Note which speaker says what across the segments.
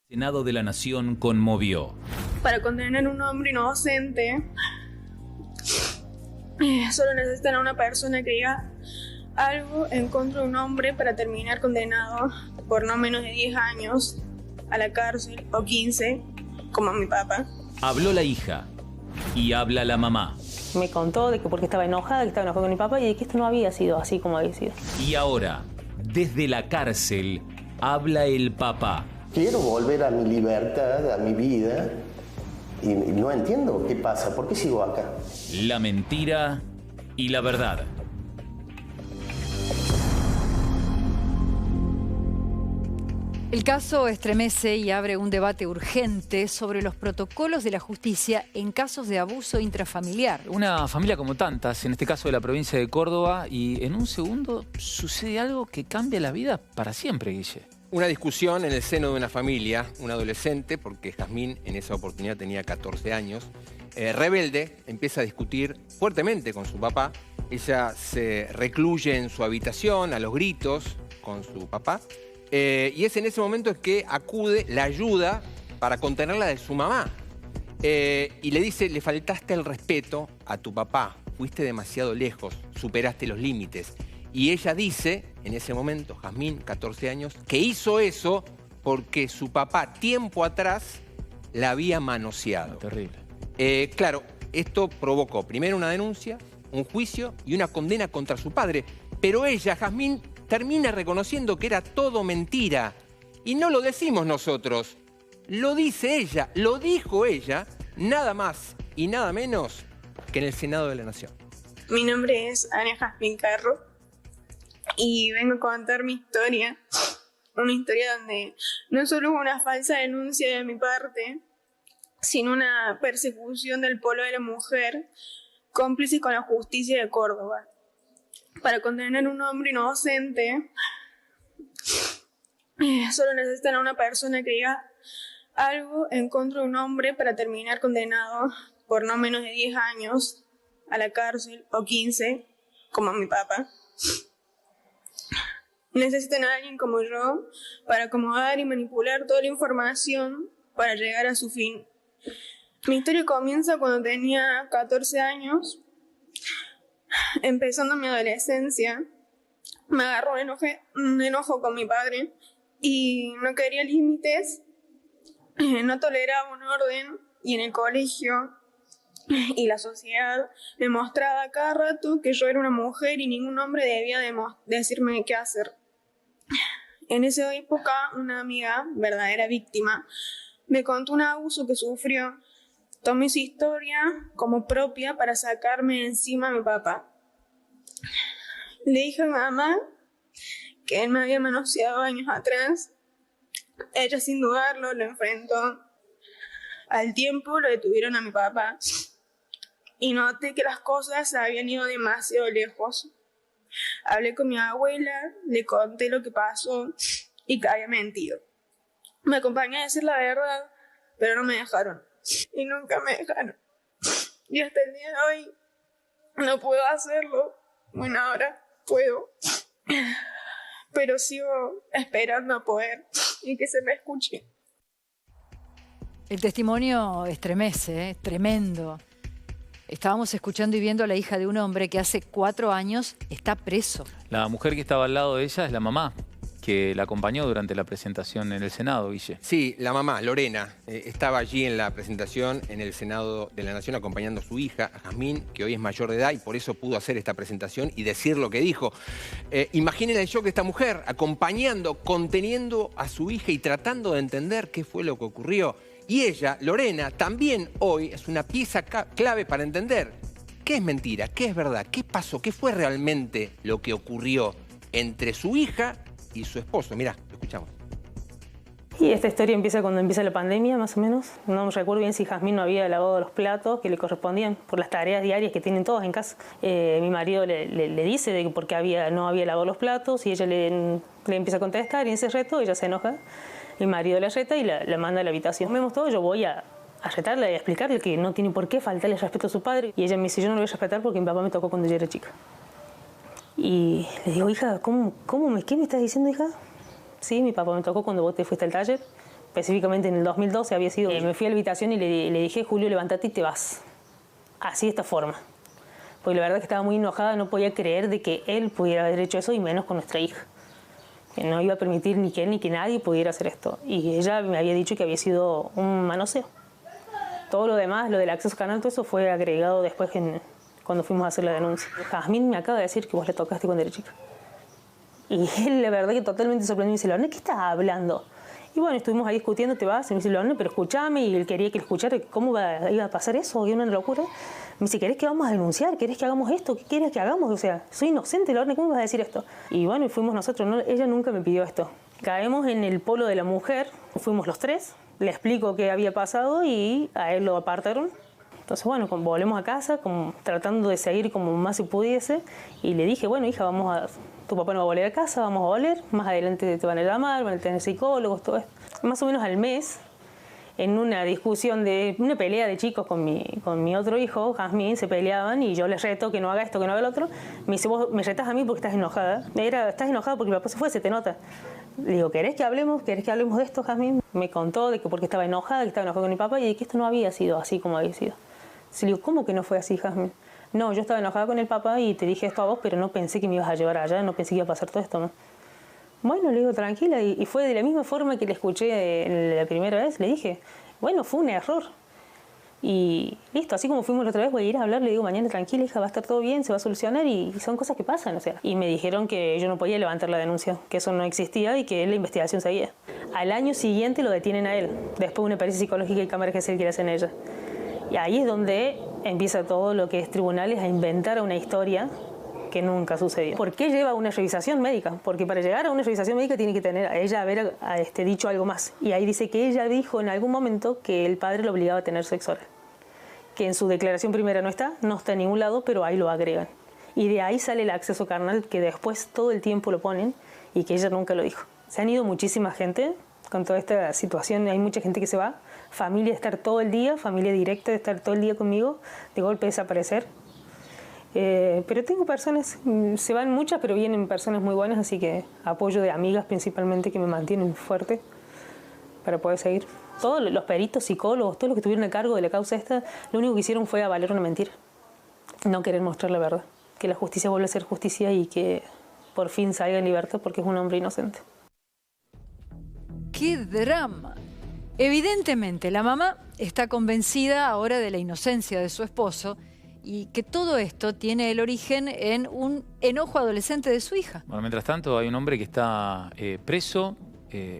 Speaker 1: El Senado de la Nación conmovió.
Speaker 2: Para condenar a un hombre inocente, solo necesitan a una persona que diga algo en contra de un hombre para terminar condenado por no menos de 10 años a la cárcel o 15, como mi papá.
Speaker 1: Habló la hija y habla la mamá.
Speaker 3: Me contó de que porque estaba enojada con mi papá y de que esto no había sido así como había sido.
Speaker 1: Y ahora, desde la cárcel, habla el papá.
Speaker 4: Quiero volver a mi libertad, a mi vida, y no entiendo qué pasa, ¿por qué sigo acá?
Speaker 1: La mentira y la verdad.
Speaker 5: El caso estremece y abre un debate urgente sobre los protocolos de la justicia en casos de abuso intrafamiliar.
Speaker 6: Una familia como tantas, en este caso de la provincia de Córdoba, y en un segundo sucede algo que cambia la vida para siempre, Guille.
Speaker 7: Una discusión en el seno de una familia, un adolescente, porque Jazmín en esa oportunidad tenía 14 años, rebelde, empieza a discutir fuertemente con su papá. Ella se recluye en su habitación a los gritos con su papá. Y es en ese momento que acude la ayuda para contenerla de su mamá. Y le dice, le faltaste el respeto a tu papá, fuiste demasiado lejos, superaste los límites. Y ella dice, en ese momento, Jazmín, 14 años, que hizo eso porque su papá, tiempo atrás, la había manoseado.
Speaker 6: Terrible.
Speaker 7: Claro, esto provocó primero una denuncia, un juicio y una condena contra su padre. Pero ella, Jazmín, termina reconociendo que era todo mentira. Y no lo decimos nosotros, lo dice ella, lo dijo ella, nada más y nada menos que en el Senado de la Nación.
Speaker 2: Mi nombre es Ana Jazmín Carro y vengo a contar mi historia. Una historia donde no solo hubo una falsa denuncia de mi parte, sino una persecución del polo de la mujer, cómplice con la justicia de Córdoba. Para condenar a un hombre inocente, solo necesitan a una persona que diga algo en contra de un hombre para terminar condenado por no menos de 10 años a la cárcel o 15, como mi papá. Necesitan a alguien como yo para acomodar y manipular toda la información para llegar a su fin. Mi historia comienza cuando tenía 14 años. Empezando mi adolescencia, me agarró un enojo con mi padre y no quería límites, no toleraba un orden, y en el colegio y la sociedad me mostraba cada rato que yo era una mujer y ningún hombre debía decirme qué hacer. En esa época, una amiga, verdadera víctima, me contó un abuso que sufrió. Tomé su historia como propia para sacarme encima a mi papá. Le dije a mi mamá que él me había manoseado años atrás. Ella, sin dudarlo, lo enfrentó. Al tiempo lo detuvieron a mi papá y noté que las cosas habían ido demasiado lejos. Hablé con mi abuela, le conté lo que pasó y que había mentido. Me acompañé a decir la verdad, pero no me dejaron. Y nunca me dejaron. Y hasta el día de hoy no puedo hacerlo. Bueno, ahora puedo. Pero sigo esperando a poder y que se me escuche.
Speaker 5: El testimonio estremece, tremendo. Estábamos escuchando y viendo a la hija de un hombre que hace 4 años está preso.
Speaker 6: La mujer que estaba al lado de ella es la mamá, que la acompañó durante la presentación en el Senado, Guille.
Speaker 7: Sí, la mamá, Lorena, estaba allí en la presentación en el Senado de la Nación acompañando a su hija, a Jazmín, que hoy es mayor de edad y por eso pudo hacer esta presentación y decir lo que dijo. Imaginen el shock de esta mujer, acompañando, conteniendo a su hija y tratando de entender qué fue lo que ocurrió. Y ella, Lorena, también hoy es una pieza clave para entender qué es mentira, qué es verdad, qué pasó, qué fue realmente lo que ocurrió entre su hija y su esposo. Mirá, lo escuchamos.
Speaker 3: Y esta historia empieza cuando empieza la pandemia, más o menos. No me recuerdo bien si Jazmín no había lavado los platos que le correspondían por las tareas diarias que tienen todos en casa. Mi marido le dice de que porque no había lavado los platos y ella le empieza a contestar y en ese reto ella se enoja. Mi marido la reta y la manda a la habitación. Vemos todo, yo voy a retarla y a explicarle que no tiene por qué faltarle respeto a su padre. Y ella me dice, yo no lo voy a respetar porque mi papá me tocó cuando yo era chica. Y le digo, hija, ¿qué me estás diciendo, hija? Sí, mi papá me tocó cuando vos te fuiste al taller específicamente en el 2012 había sido. Me fui a la habitación y le dije, Julio, levántate y te vas. Así de esta forma. Porque la verdad es que estaba muy enojada, no podía creer de que él pudiera haber hecho eso y menos con nuestra hija. Que no iba a permitir ni que él ni que nadie pudiera hacer esto. Y ella me había dicho que había sido un manoseo. Todo lo demás, lo del acceso carnal, todo eso fue agregado después cuando fuimos a hacer la denuncia. Jazmín me acaba de decir que vos le tocaste cuando era chica. Y él, la verdad, que totalmente sorprendido, me dice, Lorena, ¿qué estás hablando? Y bueno, estuvimos ahí discutiendo, te vas, y me dice, Lorena, pero escúchame, y él quería que le escuchara, ¿cómo iba a pasar eso? ¿Qué una locura? Me dice, ¿querés que vamos a denunciar? ¿Querés que hagamos esto? ¿Qué quieres que hagamos? O sea, soy inocente, Lorena, ¿cómo vas a decir esto? Y bueno, y fuimos nosotros, ¿no? Ella nunca me pidió esto. Caemos en el polo de la mujer, fuimos los tres, le explico qué había pasado y a él lo apartaron. Entonces, bueno, volvemos a casa, como tratando de seguir como más se pudiese, y le dije, bueno, hija, tu papá no va a volver a casa, vamos a volver, más adelante te van a llamar, van a tener psicólogos, todo esto. Más o menos al mes, en una discusión, una pelea de chicos con mi otro hijo, Jazmín, se peleaban y yo les reto que no haga esto, que no haga el otro. Me dice, vos me retas a mí porque estás enojada. Estás enojada porque mi papá se fue, se te nota. Le digo, ¿querés que hablemos de esto, Jazmín? Me contó de que porque estaba enojada con mi papá y de que esto no había sido así como había sido. Le digo, ¿cómo que no fue así, Jazmín? No, yo estaba enojada con el papá y te dije esto a vos, pero no pensé que me ibas a llevar allá, no pensé que iba a pasar todo esto, ¿no? Bueno, le digo, tranquila, y fue de la misma forma que le escuché la primera vez, le dije, bueno, fue un error. Y listo, así como fuimos la otra vez, voy a ir a hablar, le digo, mañana tranquila, hija, va a estar todo bien, se va a solucionar y son cosas que pasan, o sea. Y me dijeron que yo no podía levantar la denuncia, que eso no existía y que la investigación seguía. Al año siguiente lo detienen a él, después de una pericia psicológica y cámara que le hacen a ella. Y ahí es donde empieza todo lo que es tribunales a inventar una historia que nunca sucedió. ¿Por qué lleva una revisación médica? Porque para llegar a una revisación médica tiene que tener a ella haber dicho algo más. Y ahí dice que ella dijo en algún momento que el padre lo obligaba a tener sexo oral. Que en su declaración primera no está en ningún lado, pero ahí lo agregan. Y de ahí sale el acceso carnal que después todo el tiempo lo ponen y que ella nunca lo dijo. Se han ido muchísima gente con toda esta situación, hay mucha gente que se va, familia de estar todo el día, familia directa de estar todo el día conmigo, de golpe desaparecer. Pero tengo personas, se van muchas, pero vienen personas muy buenas, así que apoyo de amigas principalmente que me mantienen fuerte para poder seguir. Todos los peritos, psicólogos, todos los que estuvieron a cargo de la causa esta, lo único que hicieron fue avalar una mentira, no querer mostrar la verdad, que la justicia vuelva a ser justicia y que por fin salga en libertad porque es un hombre inocente.
Speaker 5: ¡Qué drama! Evidentemente, la mamá está convencida ahora de la inocencia de su esposo y que todo esto tiene el origen en un enojo adolescente de su hija.
Speaker 6: Bueno, mientras tanto, hay un hombre que está preso,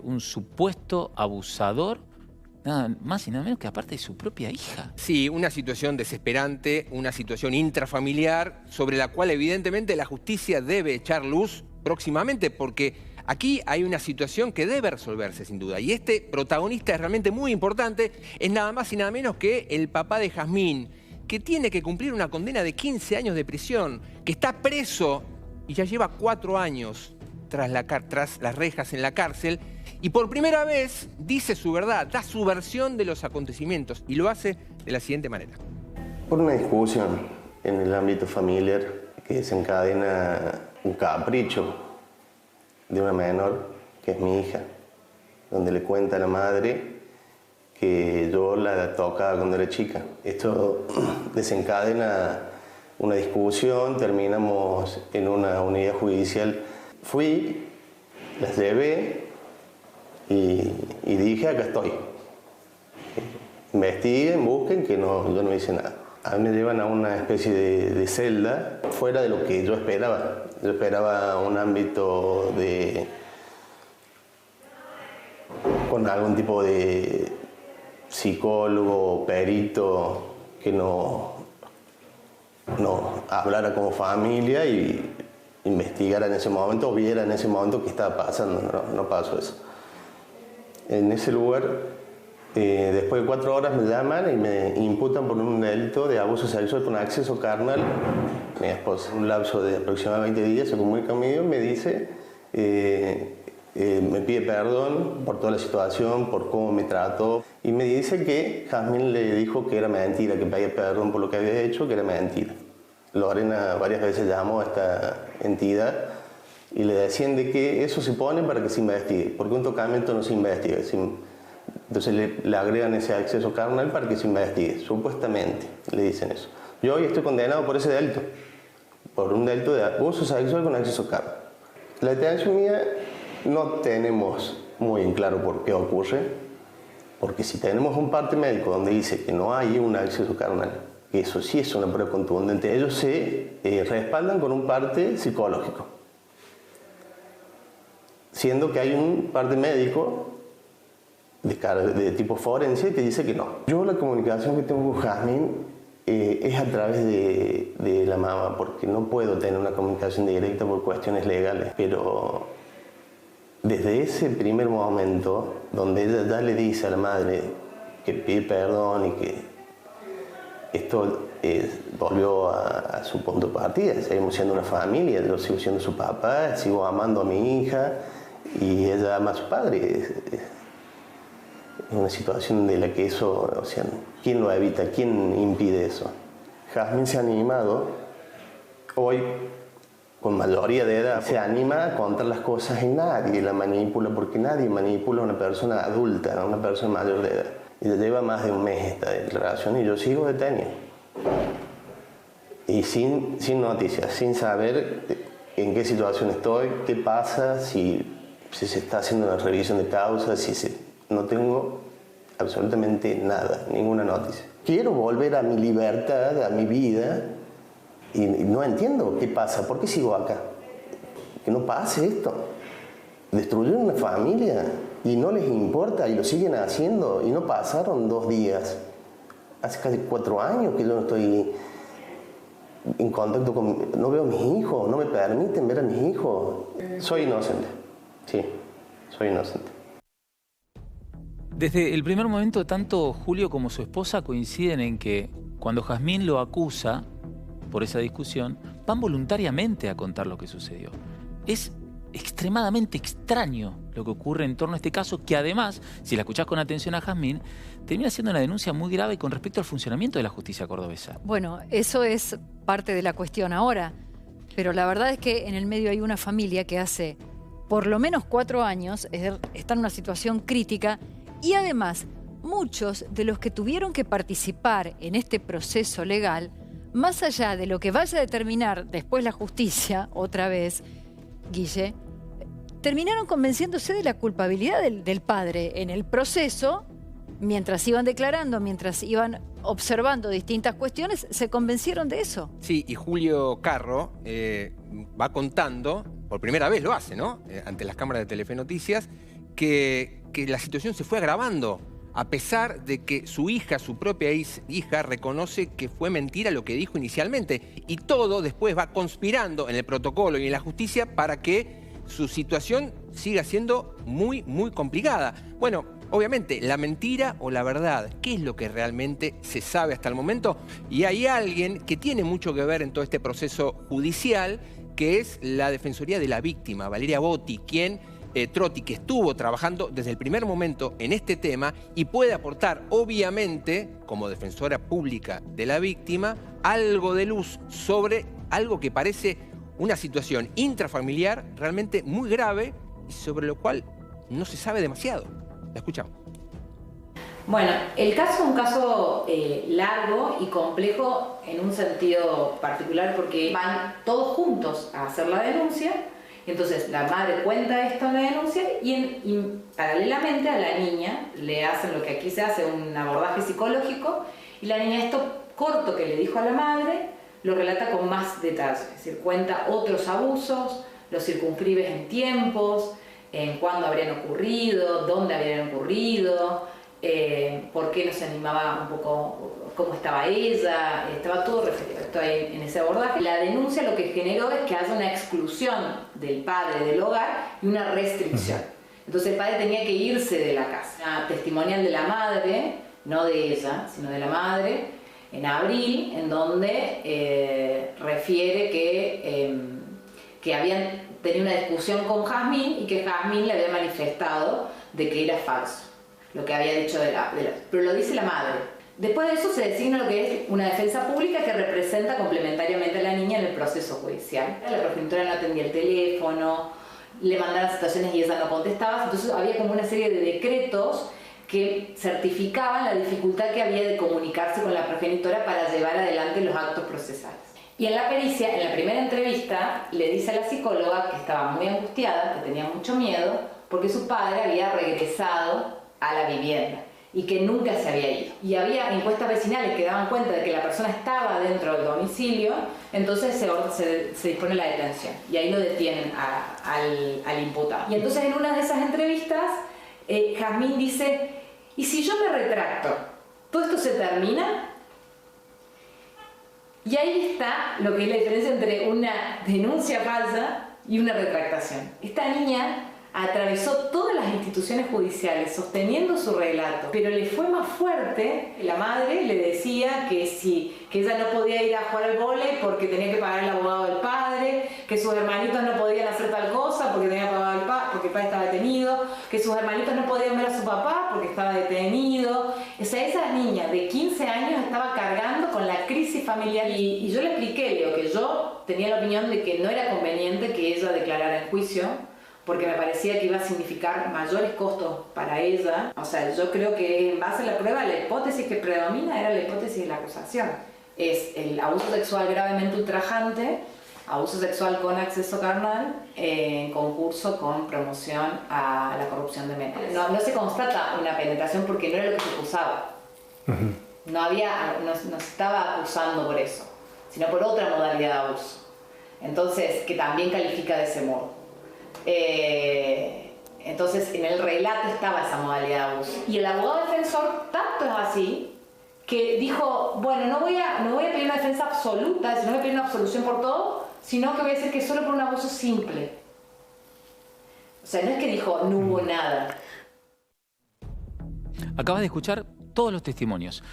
Speaker 6: un supuesto abusador, nada más y nada menos que aparte de su propia hija.
Speaker 7: Sí, una situación desesperante, una situación intrafamiliar sobre la cual evidentemente la justicia debe echar luz próximamente porque aquí hay una situación que debe resolverse sin duda. Y este protagonista es realmente muy importante, es nada más y nada menos que el papá de Jazmín, que tiene que cumplir una condena de 15 años de prisión, que está preso y ya lleva 4 años tras las rejas en la cárcel y por primera vez dice su verdad, da su versión de los acontecimientos y lo hace de la siguiente manera.
Speaker 4: Por una discusión en el ámbito familiar que desencadena un capricho de una menor, que es mi hija, donde le cuenta a la madre que yo la tocaba cuando era chica. Esto desencadena una discusión, terminamos en una unidad judicial. Fui, las llevé y dije, acá estoy. Investiguen, busquen, que yo no hice nada. A mí me llevan a una especie de celda fuera de lo que yo esperaba. Yo esperaba un ámbito con algún tipo de psicólogo, perito, que no hablara como familia y investigara en ese momento o viera en ese momento qué estaba pasando. No pasó eso. En ese lugar, después de 4 horas me llaman y me imputan por un delito de abuso sexual con acceso carnal. Mi esposa, en un lapso de aproximadamente 20 días, se comunica conmigo y me dice, me pide perdón por toda la situación, por cómo me trató. Y me dice que Jazmín le dijo que era mentira, que pedía perdón por lo que había hecho, que era mentira. Lorena varias veces llamó a esta entidad y le decían de que eso se pone para que se investigue, porque un tocamiento no se investiga. Entonces le agregan ese acceso carnal para que se investigue, supuestamente le dicen eso. Yo hoy estoy condenado por ese delito, por un delito de abuso sexual con acceso carnal. La detención mía no tenemos muy en claro por qué ocurre, porque si tenemos un parte médico donde dice que no hay un acceso carnal, que eso sí es una prueba contundente, ellos se respaldan con un parte psicológico, siendo que hay un parte médico de tipo forense que dice que no. Yo la comunicación que tengo con Jazmín es a través de la mamá, porque no puedo tener una comunicación directa por cuestiones legales, pero desde ese primer momento donde ella ya le dice a la madre que pide perdón y que esto volvió a su punto de partida, seguimos siendo una familia, yo sigo siendo su papá, sigo amando a mi hija y ella ama a su padre. Es una situación de la que eso, o sea, ¿quién lo evita? ¿Quién impide eso? Jazmín se ha animado, hoy, con mayoría de edad, se anima a contar las cosas y nadie la manipula, porque nadie manipula a una persona adulta, a una persona mayor de edad. Ella lleva más de un mes esta declaración y yo sigo detenido. Y sin noticias, sin saber en qué situación estoy, qué pasa, si se está haciendo una revisión de causas, no tengo absolutamente nada, ninguna noticia. Quiero volver a mi libertad, a mi vida, y no entiendo qué pasa, ¿por qué sigo acá? Que no pase esto. Destruyeron una familia y no les importa y lo siguen haciendo y no pasaron 2 días. Hace casi 4 años que yo no estoy en contacto con... No veo a mis hijos, no me permiten ver a mis hijos. Soy inocente, sí, soy inocente.
Speaker 6: Desde el primer momento, tanto Julio como su esposa coinciden en que cuando Jazmín lo acusa por esa discusión, van voluntariamente a contar lo que sucedió. Es extremadamente extraño lo que ocurre en torno a este caso, que además, si la escuchás con atención a Jazmín, termina siendo una denuncia muy grave con respecto al funcionamiento de la justicia cordobesa.
Speaker 5: Bueno, eso es parte de la cuestión ahora, pero la verdad es que en el medio hay una familia que hace por lo menos 4 años está en una situación crítica y además muchos de los que tuvieron que participar en este proceso legal, más allá de lo que vaya a determinar después la justicia, otra vez, Guille, terminaron convenciéndose de la culpabilidad del padre en el proceso, mientras iban declarando, mientras iban observando distintas cuestiones, se convencieron de eso.
Speaker 7: Sí, y Julio Carro va contando, por primera vez lo hace, ¿no? Ante las cámaras de Telefe Noticias, que la situación se fue agravando, a pesar de que su hija, su propia hija, reconoce que fue mentira lo que dijo inicialmente. Y todo después va conspirando en el protocolo y en la justicia para que su situación siga siendo muy, muy complicada. Bueno, obviamente, la mentira o la verdad, ¿qué es lo que realmente se sabe hasta el momento? Y hay alguien que tiene mucho que ver en todo este proceso judicial, que es la Defensoría de la Víctima, Valeria Botti, Trotti, que estuvo trabajando desde el primer momento en este tema y puede aportar, obviamente, como defensora pública de la víctima, algo de luz sobre algo que parece una situación intrafamiliar realmente muy grave y sobre lo cual no se sabe demasiado. La escuchamos.
Speaker 8: Bueno, el caso es un caso largo y complejo en un sentido particular porque van todos juntos a hacer la denuncia. Entonces la madre cuenta esto en la denuncia y paralelamente a la niña le hacen lo que aquí se hace, un abordaje psicológico, y la niña esto corto que le dijo a la madre lo relata con más detalles, es decir, cuenta otros abusos, los circunscribe en tiempos, en cuándo habrían ocurrido, dónde habrían ocurrido, por qué no se animaba un poco, cómo estaba ella, estaba todo referido ahí en ese abordaje. La denuncia lo que generó es que haya una exclusión del padre del hogar y una restricción. Entonces el padre tenía que irse de la casa. Una testimonial de la madre, no de ella, sino de la madre, en abril, en donde refiere que habían tenido una discusión con Jazmín y que Jazmín le había manifestado de que era falso lo que había dicho pero lo dice la madre. Después de eso se designa lo que es una defensa pública que representa complementariamente a la niña en el proceso judicial. La progenitora no atendía el teléfono, le mandaban situaciones y ella no contestaba, entonces había como una serie de decretos que certificaban la dificultad que había de comunicarse con la progenitora para llevar adelante los actos procesales. Y en la pericia, en la primera entrevista, le dice a la psicóloga que estaba muy angustiada, que tenía mucho miedo, porque su padre había regresado a la vivienda y que nunca se había ido. Y había encuestas vecinales que daban cuenta de que la persona estaba dentro del domicilio, entonces se dispone la detención y ahí lo detienen al imputado. Y entonces en una de esas entrevistas, Jazmín dice, ¿y si yo me retracto? ¿Todo esto se termina? Y ahí está lo que es la diferencia entre una denuncia falsa y una retractación. Esta niña atravesó todas las instituciones judiciales sosteniendo su relato, pero le fue más fuerte. La madre le decía que ella no podía ir a jugar al vóley porque tenía que pagar el abogado del padre, que sus hermanitos no podían hacer tal cosa porque tenía que pagar porque el padre estaba detenido, que sus hermanitos no podían ver a su papá porque estaba detenido. O sea, esa niña de 15 años estaba cargando con la crisis familiar y yo le expliqué, Leo, que yo tenía la opinión de que no era conveniente que ella declarara en juicio, porque me parecía que iba a significar mayores costos para ella. O sea, yo creo que en base a la prueba, la hipótesis que predomina era la hipótesis de la acusación. Es el abuso sexual gravemente ultrajante, abuso sexual con acceso carnal, en concurso con promoción a la corrupción de menores. No se constata una penetración porque no era lo que se acusaba. No se estaba acusando por eso, sino por otra modalidad de abuso. Entonces, que también califica de ese modo. Entonces en el relato estaba esa modalidad de abuso y el abogado defensor tanto es así que dijo, bueno, no voy a pedir una defensa absoluta, no voy a pedir una absolución por todo, sino que voy a decir que solo por un abuso simple. O sea, no es que dijo no hubo nada.
Speaker 6: Acabas de escuchar todos los testimonios.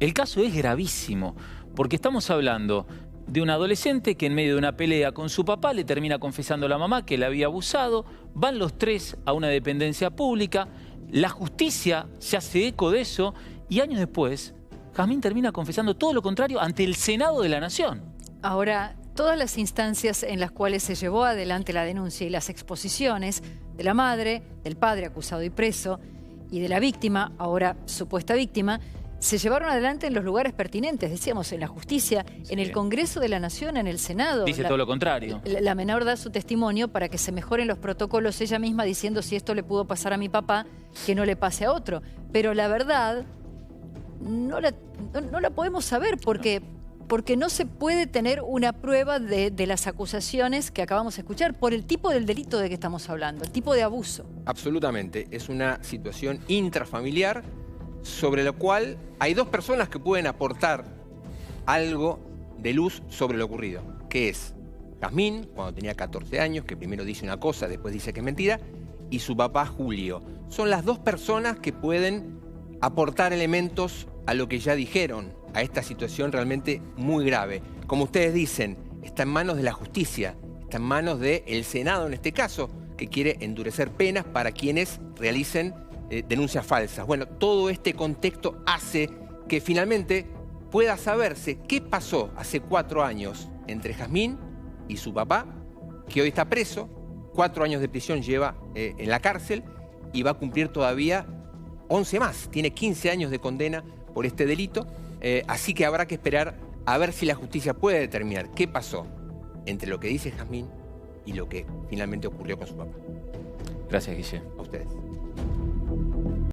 Speaker 6: El caso es gravísimo porque estamos hablando de un adolescente que en medio de una pelea con su papá le termina confesando a la mamá que la había abusado, van los tres a una dependencia pública, la justicia se hace eco de eso y años después Jazmín termina confesando todo lo contrario ante el Senado de la Nación.
Speaker 5: Ahora, todas las instancias en las cuales se llevó adelante la denuncia y las exposiciones de la madre, del padre acusado y preso y de la víctima, ahora supuesta víctima, se llevaron adelante en los lugares pertinentes, decíamos, en la justicia, en el Congreso de la Nación, en el Senado.
Speaker 6: Dice todo lo contrario.
Speaker 5: La menor da su testimonio para que se mejoren los protocolos, ella misma diciendo si esto le pudo pasar a mi papá, que no le pase a otro. Pero la verdad no la podemos saber porque no se puede tener una prueba de las acusaciones que acabamos de escuchar por el tipo del delito de que estamos hablando, el tipo de abuso.
Speaker 7: Absolutamente. Es una situación intrafamiliar sobre lo cual hay dos personas que pueden aportar algo de luz sobre lo ocurrido, que es Jazmín, cuando tenía 14 años, que primero dice una cosa, después dice que es mentira, y su papá Julio. Son las dos personas que pueden aportar elementos a lo que ya dijeron, a esta situación realmente muy grave. Como ustedes dicen, está en manos de la justicia, está en manos del Senado en este caso, que quiere endurecer penas para quienes realicen denuncias falsas. Bueno, todo este contexto hace que finalmente pueda saberse qué pasó hace 4 años entre Jazmín y su papá, que hoy está preso, 4 años de prisión lleva en la cárcel y va a cumplir todavía 11 más. Tiene 15 años de condena por este delito, así que habrá que esperar a ver si la justicia puede determinar qué pasó entre lo que dice Jazmín y lo que finalmente ocurrió con su papá.
Speaker 6: Gracias, Guille.
Speaker 7: A ustedes.